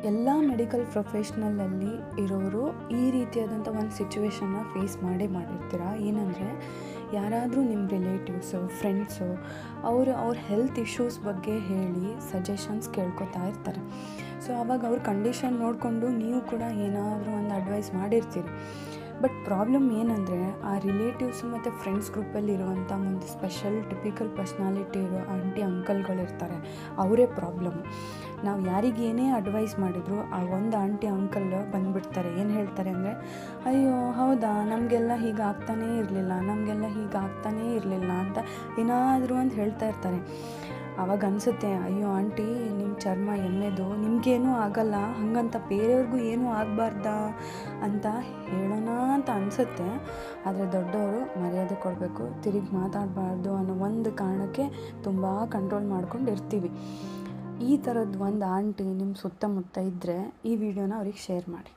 ಎಲ್ಲ ಮೆಡಿಕಲ್ ಪ್ರೊಫೆಷ್ನಲಲ್ಲಿ ಇರೋರು ಈ ರೀತಿಯಾದಂಥ ಒಂದು ಸಿಚುವೇಶನ್ನ ಫೇಸ್ ಮಾಡಿರ್ತೀರ. ಏನಂದರೆ ಯಾರಾದರೂ ನಿಮ್ಮ ರಿಲೇಟಿವ್ಸು, ಫ್ರೆಂಡ್ಸು ಅವ್ರ ಹೆಲ್ತ್ ಇಶ್ಯೂಸ್ ಬಗ್ಗೆ ಹೇಳಿ ಸಜೆಷನ್ಸ್ ಕೇಳ್ಕೊತಾ ಇರ್ತಾರೆ. ಸೊ ಆವಾಗ ಅವ್ರ ಕಂಡೀಷನ್ ನೋಡಿಕೊಂಡು ನೀವು ಕೂಡ ಏನಾದರೂ ಒಂದು ಅಡ್ವೈಸ್ ಮಾಡಿರ್ತೀರಿ. ಬಟ್ ಪ್ರಾಬ್ಲಮ್ ಏನಂದರೆ ಆ ರಿಲೇಟಿವ್ಸು ಮತ್ತು ಫ್ರೆಂಡ್ಸ್ ಗ್ರೂಪಲ್ಲಿ ಇರುವಂಥ ಒಂದು ಸ್ಪೆಷಲ್ ಟಿಪಿಕಲ್ ಪರ್ಸ್ನಾಲಿಟಿ ಇರೋ ಆಂಟಿ ಅಂಕಲ್ಗಳಿರ್ತಾರೆ, ಅವರೇ ಪ್ರಾಬ್ಲಮ್. ನಾವು ಯಾರಿಗೆ ಏನೇ ಅಡ್ವೈಸ್ ಮಾಡಿದ್ರು ಆ ಒಂದು ಆಂಟಿ ಅಂಕಲ್ ಬಂದುಬಿಡ್ತಾರೆ. ಏನು ಹೇಳ್ತಾರೆ ಅಂದರೆ, ಅಯ್ಯೋ ಹೌದಾ, ನಮಗೆಲ್ಲ ಹೀಗೆ ಆಗ್ತಾನೇ ಇರಲಿಲ್ಲ ಅಂತ ಏನಾದರೂ ಅಂತ ಹೇಳ್ತಾ ಇರ್ತಾರೆ. ಆವಾಗ ಅನಿಸುತ್ತೆ, ಅಯ್ಯೋ ಆಂಟಿ, ನಿಮ್ಮ ಚರ್ಮ ಎಣ್ಣೆದು, ನಿಮಗೇನೂ ಆಗಲ್ಲ, ಹಾಗಂತ ಬೇರೆಯವ್ರಿಗೂ ಏನೂ ಆಗಬಾರ್ದಾ ಅಂತ ಹೇಳೋಣ ಅಂತ ಅನಿಸುತ್ತೆ. ಆದರೆ ದೊಡ್ಡವರು ಮರ್ಯಾದೆ ಕೊಡಬೇಕು, ತಿರುಗಿ ಮಾತಾಡಬಾರ್ದು ಅನ್ನೋ ಒಂದು ಕಾರಣಕ್ಕೆ ತುಂಬ ಕಂಟ್ರೋಲ್ ಮಾಡ್ಕೊಂಡು ಇರ್ತೀವಿ. ಈ ಥರದ್ದು ಒಂದು ಆಂಟಿ ನಿಮ್ಮ ಸುತ್ತಮುತ್ತ ಇದ್ದರೆ ಈ ವಿಡಿಯೋನ ಅವ್ರಿಗೆ ಶೇರ್ ಮಾಡಿ.